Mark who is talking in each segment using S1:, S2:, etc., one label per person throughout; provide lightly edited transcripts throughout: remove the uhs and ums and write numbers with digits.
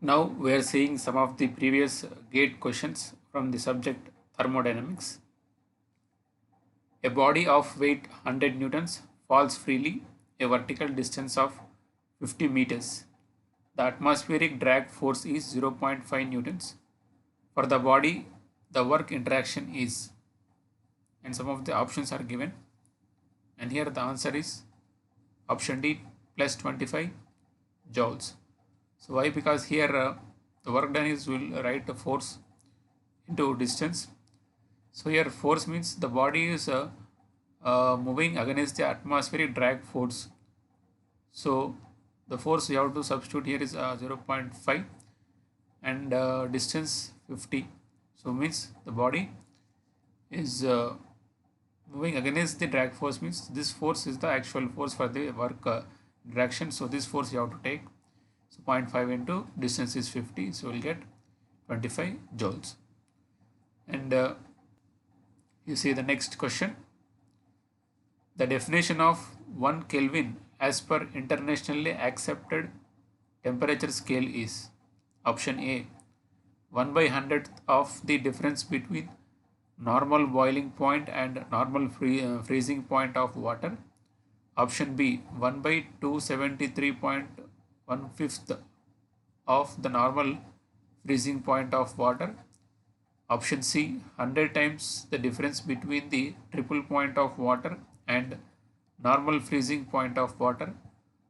S1: Now we are seeing some of the previous gate questions from the subject thermodynamics. A body of weight 100 newtons falls freely a vertical distance of 50 meters. The atmospheric drag force is 0.5 newtons. For the body, the work interaction is, and some of the options are given. And here the answer is option D plus 25 joules. So why? Because here the work done is will write the force into distance. So here force means the body is moving against the atmospheric drag force. So the force you have to substitute here is 0.5 and distance 50. So means the body is moving against the drag force, means this force is the actual force for the work direction. So this force you have to take. So zero point 0.5 into distance is 50. So we'll get 25 joules. And you see the next question. The definition of 1 Kelvin as per internationally accepted temperature scale is option A 1 by 100th of the difference between normal boiling point and normal freezing point of water. Option B 1 by 273.15th of the normal freezing point of water. Option C 100 times the difference between the triple point of water and normal freezing point of water.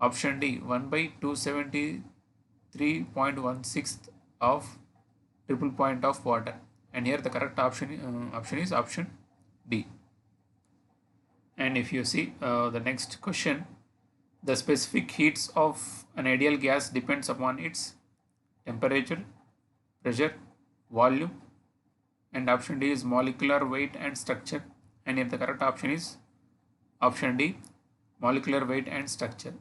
S1: Option D 1 by 273.16th of triple point of water. And here the correct option is option D. And if you see the next question, the specific heats of an ideal gas depends upon its temperature, pressure, volume, and option D is molecular weight and structure. And here the correct option is option D, molecular weight and structure.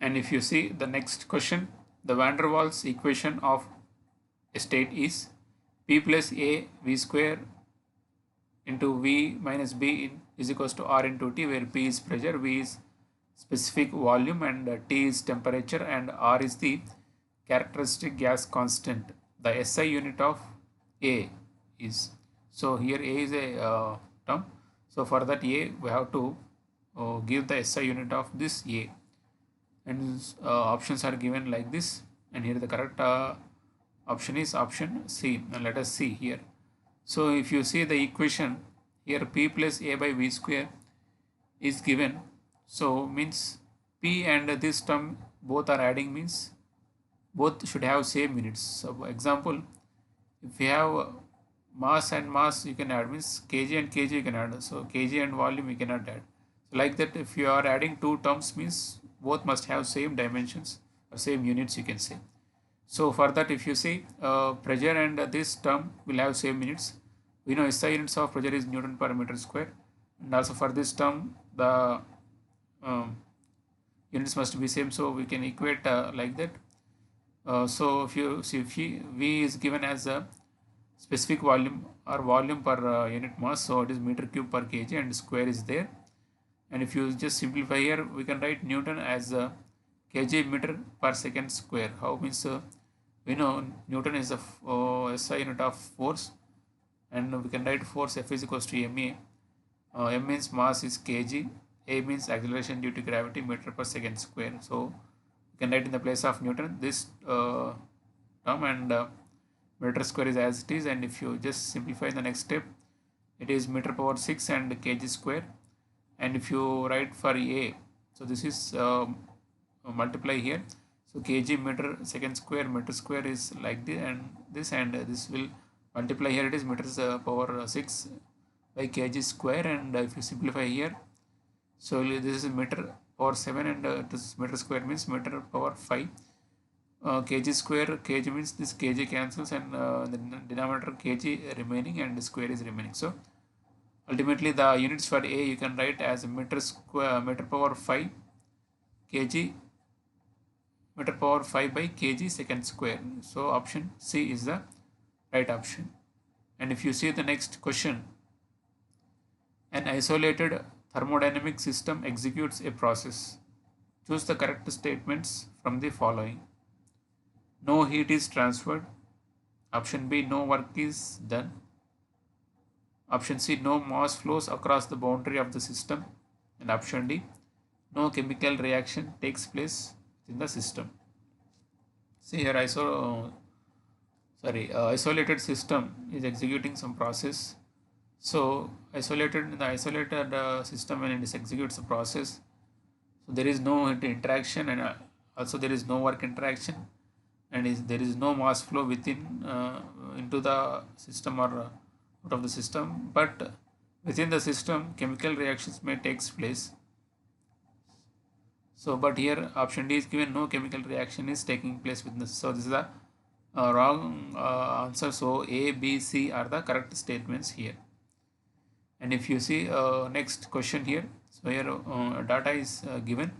S1: And if you see the next question, the van der Waals equation of a state is P plus A V square into V minus B is equals to R into T, where P is pressure, V is specific volume, and T is temperature, and R is the characteristic gas constant. The SI unit of A is, so here A is a term. So for that A we have to give the SI unit of this A, and options are given like this. And here the correct option is option C. Now let us see here. So if you see the equation here, P plus A by V square is given. So means P and this term both are adding, means both should have same units. So example, if you have mass and mass, you can add, means kg and kg you can add. So kg and volume you cannot add. So like that, if you are adding two terms, means both must have same dimensions or same units, you can say. So for that, if you see pressure and this term will have same units. We know SI units of pressure is Newton per meter square, and also for this term the um, units must be same. So we can equate like that. So if you see, if V is given as a specific volume or volume per unit mass, so it is meter cube per kg, and square is there. And if you just simplify here, we can write Newton as kg meter per second square. How? Means we know Newton is the SI unit of force, and we can write force F is equals to ma. M means mass is kg, a means acceleration due to gravity, meter per second square. So we can write in the place of Newton this term, and meter square is as it is. And if you just simplify the next step, it is meter power 6 and kg square. And if you write for a, so this is multiply here. So kg meter second square, meter square is like this, and this will multiply here. It is meters power 6 by kg square. And if you simplify here, so this is meter power 7, and this meter square means meter power 5. Kg square, kg means this kg cancels, and the denominator kg remaining, and the square is remaining. So ultimately the units for A you can write as meter square, meter power 5 kg, meter power 5 by kg second square. So option C is the right option. And if you see the next question, an isolated thermodynamic system executes a process. Choose the correct statements from the following. no heat is transferred. Option B, no work is done. Option C, no mass flows across the boundary of the system. And option D, no chemical reaction takes place in the system. See here, isolated system is executing some process. So isolated in the isolated system, when it executes a process, so there is no interaction, and also there is no work interaction, and there is no mass flow within into the system or out of the system, but within the system chemical reactions may takes place. So but here option D is given, no chemical reaction is taking place within this. So this is the wrong answer. So A, B, C are the correct statements here. And if you see next question here, so here data is given.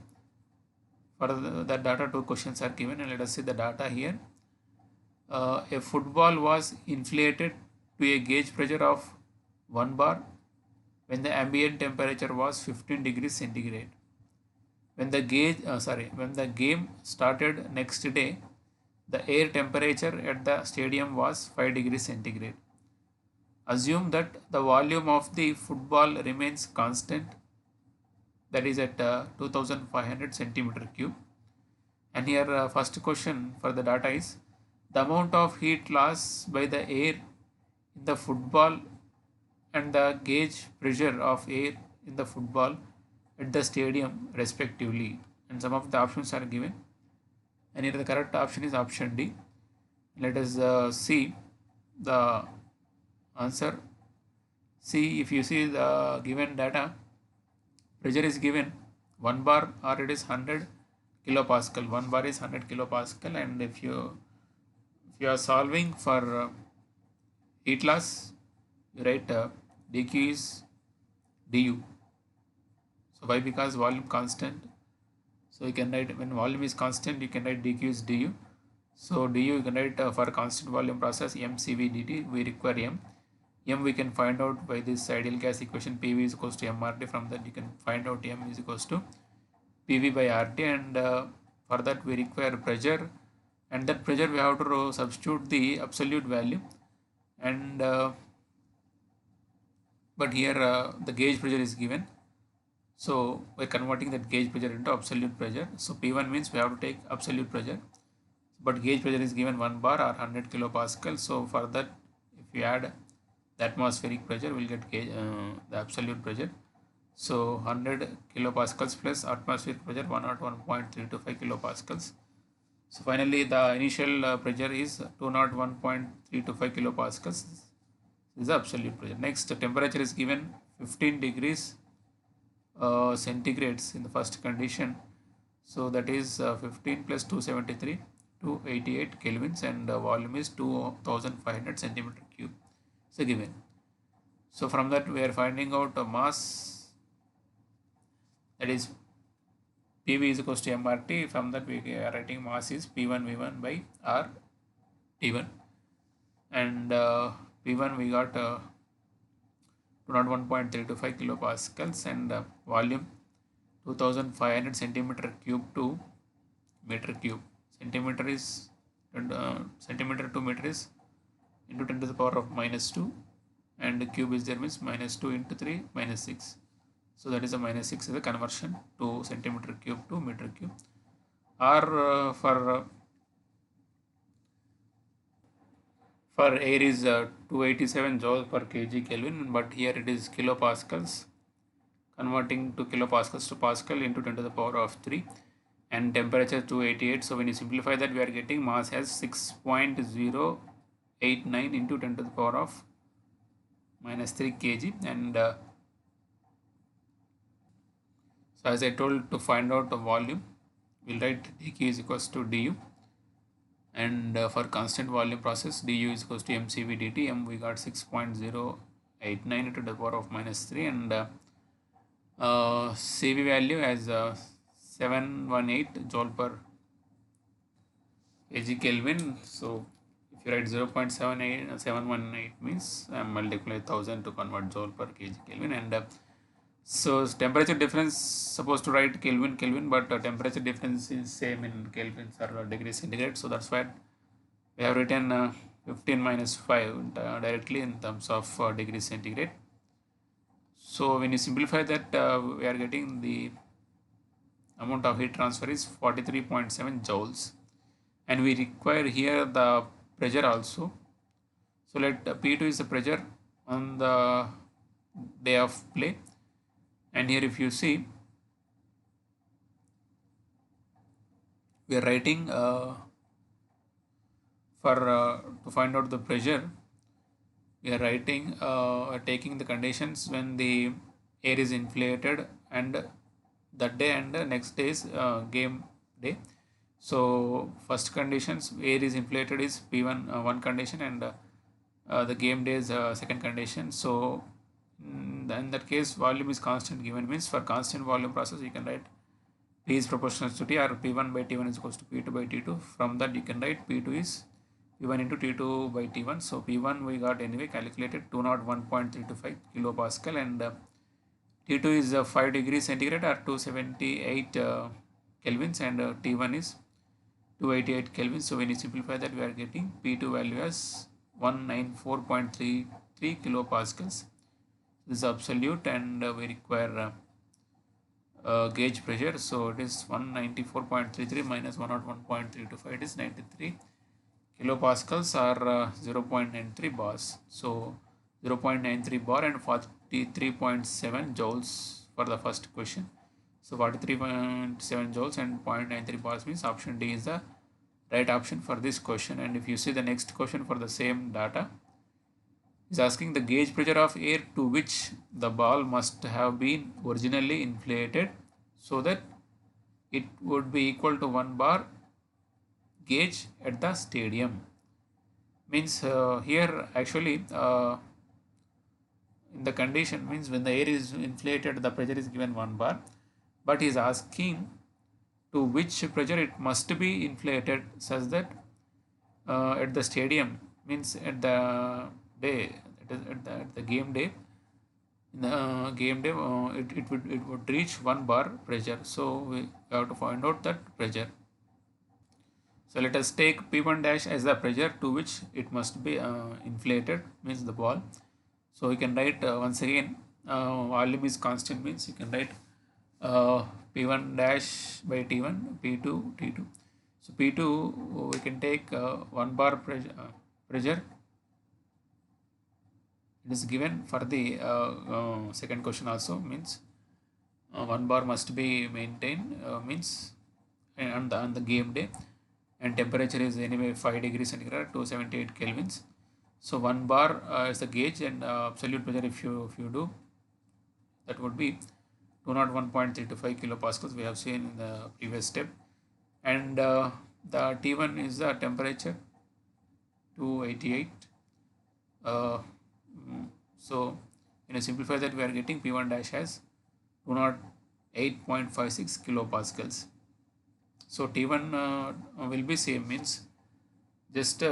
S1: For the data, two questions are given, and let us see the data here. A football was inflated to a gauge pressure of 1 bar when the ambient temperature was 15 degrees centigrade. When the game started next day, the air temperature at the stadium was 5 degrees centigrade. Assume that the volume of the football remains constant, that is at 2500 centimeter cube. And here first question for the data is, the amount of heat lost by the air in the football and the gauge pressure of air in the football at the stadium respectively. And some of the options are given, and here the correct option is option D. Let us see the answer. See, if you see the given data, pressure is given 1 bar, or it is 100 kilopascal. 1 bar is 100 kilopascal, and if you are solving for heat loss, you write dq is du. So why? Because volume constant. So you can write, when volume is constant, you can write dq is du. So du you can write for constant volume process mcv dt. We require m we can find out by this ideal gas equation, PV is equals to mRT. From that you can find out m is equals to PV by RT, and for that we require pressure, and that pressure we have to substitute the absolute value, and but here the gauge pressure is given, so by converting that gauge pressure into absolute pressure, so P1 means we have to take absolute pressure, but gauge pressure is given 1 bar or 100 kilopascal. So for that, if you add the atmospheric pressure, we'll get the absolute pressure. So 100 kilopascals plus atmospheric pressure 101.325 kilopascals. So finally the initial pressure is 201.325 kilopascals. This is the absolute pressure. Next, the temperature is given 15 degrees centigrades in the first condition. So that is 15 plus 273, 288 kelvins, and volume is 2500 centimeter cube. So given. So from that we are finding out a mass, that is PV is equals to mRT. From that we are writing mass is P1 V1 by R T1, and P1 we got 201.325 kilopascals, and volume 2500 centimeter cube to meter cube. Centimeter is centimeter to meter is into 10 to the power of minus 2, and the cube is there, means minus 2 into 3 minus 6. So that is a minus 6 is the conversion to centimeter cube to meter cube. R for air is 287 joules per kg Kelvin, but here it is kilopascals. Converting to kilopascals to pascal into 10 to the power of 3, and temperature 288. So when you simplify that, we are getting mass as 6.089 into 10 to the power of minus 3 kg, and so as I told, to find out the volume, we'll write dq is equals to du, and for constant volume process, du is equals to mcv dt. M we got 6.089 into the power of minus 3, and cv value as 718 joule per kg Kelvin. So if you write 0.718 means I multiply 1000 to convert joule per kg Kelvin, and so temperature difference supposed to write Kelvin, but temperature difference is same in kelvins or degrees centigrade. So that's why we have written 15 minus 5 directly in terms of degrees centigrade. So when you simplify that, we are getting the amount of heat transfer is 43.7 joules, and we require here the pressure also. So let P2 is the pressure on the day of play, and here if you see, we are writing for to find out the pressure, we are writing taking the conditions when the air is inflated and that day and the next day's game day. So first conditions, air is inflated is P1 one condition, and the game day is second condition. So in that case, volume is constant given, means for constant volume process you can write P is proportional to T, or P1 by T1 is equals to P2 by T2. From that you can write P2 is P1 into T2 by T1. So P1 we got anyway calculated 201.325 kilopascal, and T2 is 5 degrees centigrade or 278 kelvins, and T1 is 288 kelvins. So when you simplify that, we are getting P2 value as 194.33 kilopascals. This is absolute, and we require gauge pressure. So it is 194.33 minus 101.325, it is 93 kilopascals, or 0.93 bars. So 0.93 bar and 43.7 joules for the first question. So 43.7 joules and 0.93 bars means option D is the right option for this question. And if you see the next question for the same data, is asking the gauge pressure of air to which the ball must have been originally inflated so that it would be equal to 1 bar gauge at the stadium. Means here actually in the condition, means when the air is inflated, the pressure is given 1 bar, but he is asking to which pressure it must be inflated such that at the stadium, means at the day, at the game day, in the game day it would reach 1 bar pressure. So we have to find out that pressure. So let us take P1 dash as the pressure to which it must be inflated, means the ball. So we can write once again, volume is constant, means you can write P1 dash by T1, P2, T2. So P2 we can take 1 bar pressure. It is given for the second question also, means 1 bar must be maintained, means on the game day, and temperature is anyway 5 degrees centigrade, 278 kelvins. So 1 bar is the gauge, and absolute pressure if you do, that would be 201.325 kilopascals, we have seen in the previous step. And the T1 is the temperature, 288. So when you simplify that, we are getting P1 dash as 208.56 kilopascals. So T1 will be same, means just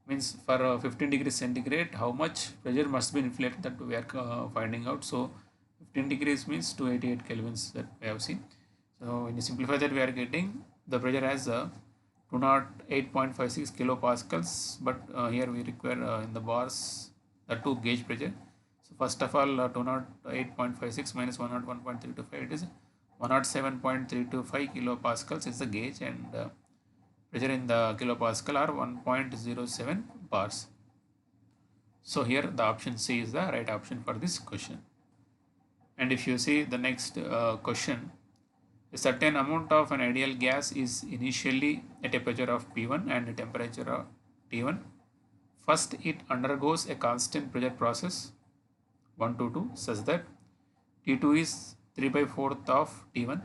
S1: means for 15 degrees centigrade how much pressure must be inflated, that we are finding out. So 15 degrees means 288 kelvins, that we have seen. So when you simplify that, we are getting the pressure as 208.56 kilopascals, but here we require in the bars the two gauge pressure. So first of all, 208.56 minus 101.325, it is 107.325 kilopascals is the gauge, and pressure in the kilopascal are 1.07 bars. So here the option C is the right option for this question. And if you see the next question, a certain amount of an ideal gas is initially at a pressure of P1 and a temperature of T1. First, it undergoes a constant pressure process 1 to 2 such that T2 is 3 by 4th of T1.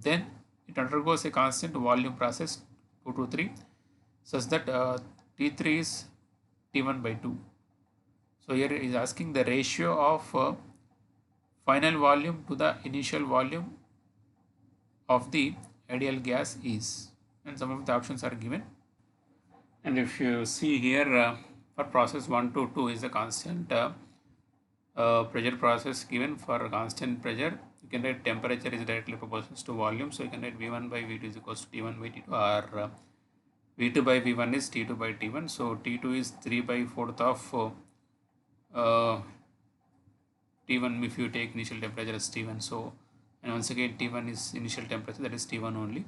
S1: Then it undergoes a constant volume process 2 to 3 such that T3 is T1 by 2. So here it is asking the ratio of final volume to the initial volume of the ideal gas is, and some of the options are given. And if you see here, for process 1 to 2 is the constant pressure process given. For constant pressure, you can write temperature is directly proportional to volume, so you can write V1 by V2 is equals to T1 by T2, or V2 by V1 is T2 by T1. So T2 is 3 by 4th of T1 if you take initial temperature as T1. So, and once again T1 is initial temperature, that is T1 only.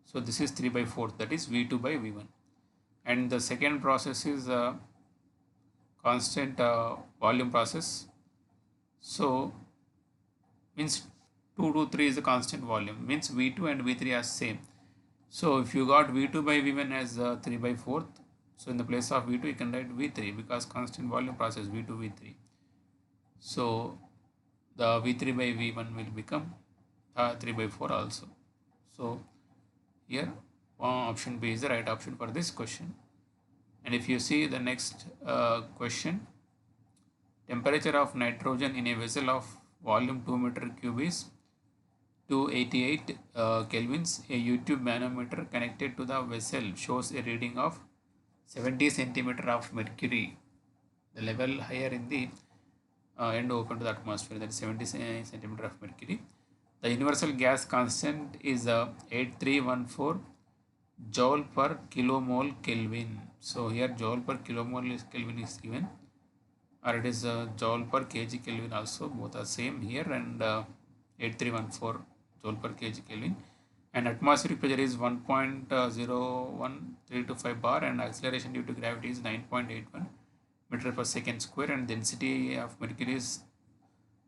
S1: So this is 3 by 4th, that is V2 by V1. And the second process is constant volume process. So means 2 to 3 is the constant volume, means V2 and V3 are same. So if you got V2 by V1 as 3 by 4th, so in the place of V2 you can write V3 because constant volume process V2 V3. So the V3 by V1 will become 3 by 4 also. So here option B is the right option for this question. And if you see the next question, temperature of nitrogen in a vessel of volume 2 meter cube is 288 kelvins. A YouTube manometer connected to the vessel shows a reading of 70 centimeter of mercury, the level higher in the end open to the atmosphere, that is 70 centimeter of mercury. The universal gas constant is 8314 joule per kilomole Kelvin. So here joule per kilomole Kelvin is given, or it is joule per kg Kelvin also, both are same here, and 8314 joule per kg Kelvin. And atmospheric pressure is 1.01325 bar, and acceleration due to gravity is 9.81 meter per second square, and density of mercury is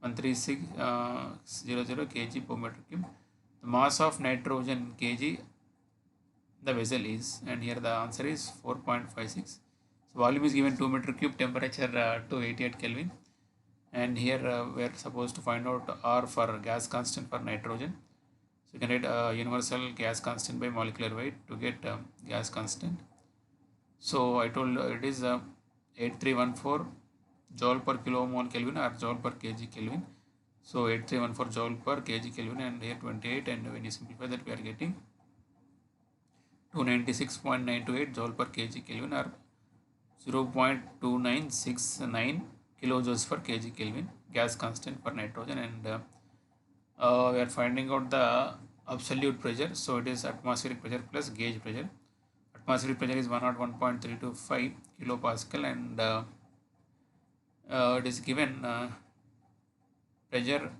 S1: 13600 kg per meter cube. The mass of nitrogen kg the vessel is, and here the answer is 4.56. So volume is given 2 meter cube, temperature 288 Kelvin, and here we are supposed to find out R for gas constant for nitrogen. So you can write universal gas constant by molecular weight to get gas constant. So I told it is 8314 joule per kilomole Kelvin or joule per kg Kelvin. So 8314 joule per kg Kelvin, and here 28, and when you simplify that we are getting 296.928 joule per kg Kelvin, or 0.2969 kilojoules per kg Kelvin gas constant for nitrogen. And we are finding out the absolute pressure. So it is atmospheric pressure plus gauge pressure. Atmospheric pressure is 101.325 kilopascal, and it is given pressure,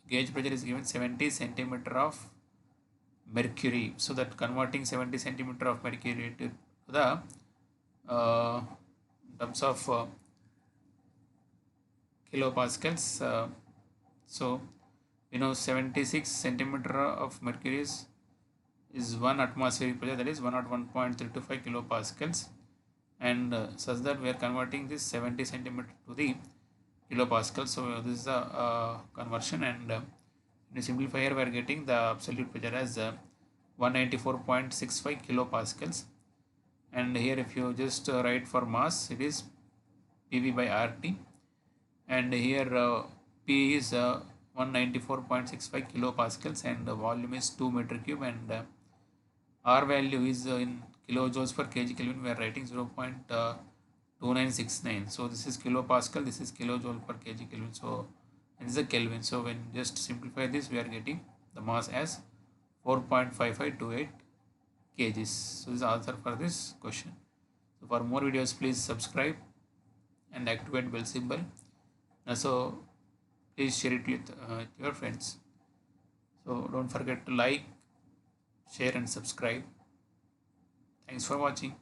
S1: gauge pressure is given 70 centimeter of mercury. So that converting 70 centimeter of mercury to the in terms of kilopascals. So 76 centimeter of mercury is 1 atmospheric pressure, that is 101.325 kilopascals, and such that we are converting this 70 centimeter to the kilopascal. So this is the conversion, and in a simplifier we are getting the absolute pressure as 194.65 kilopascals. And here if you just write for mass, it is PV by RT, and here P is 194.65 kilopascals, and the volume is 2 meter cube, and R value is in kilojoules per kg Kelvin. We are writing 0.2969. So this is kilopascal, this is kilojoule per kg Kelvin. So this is a Kelvin. So when just simplify this, we are getting the mass as 4.5528 kgs. So this is the answer for this question. So for more videos, please subscribe and activate bell symbol. So please share it with your friends. So don't forget to like, share and subscribe. Thanks for watching.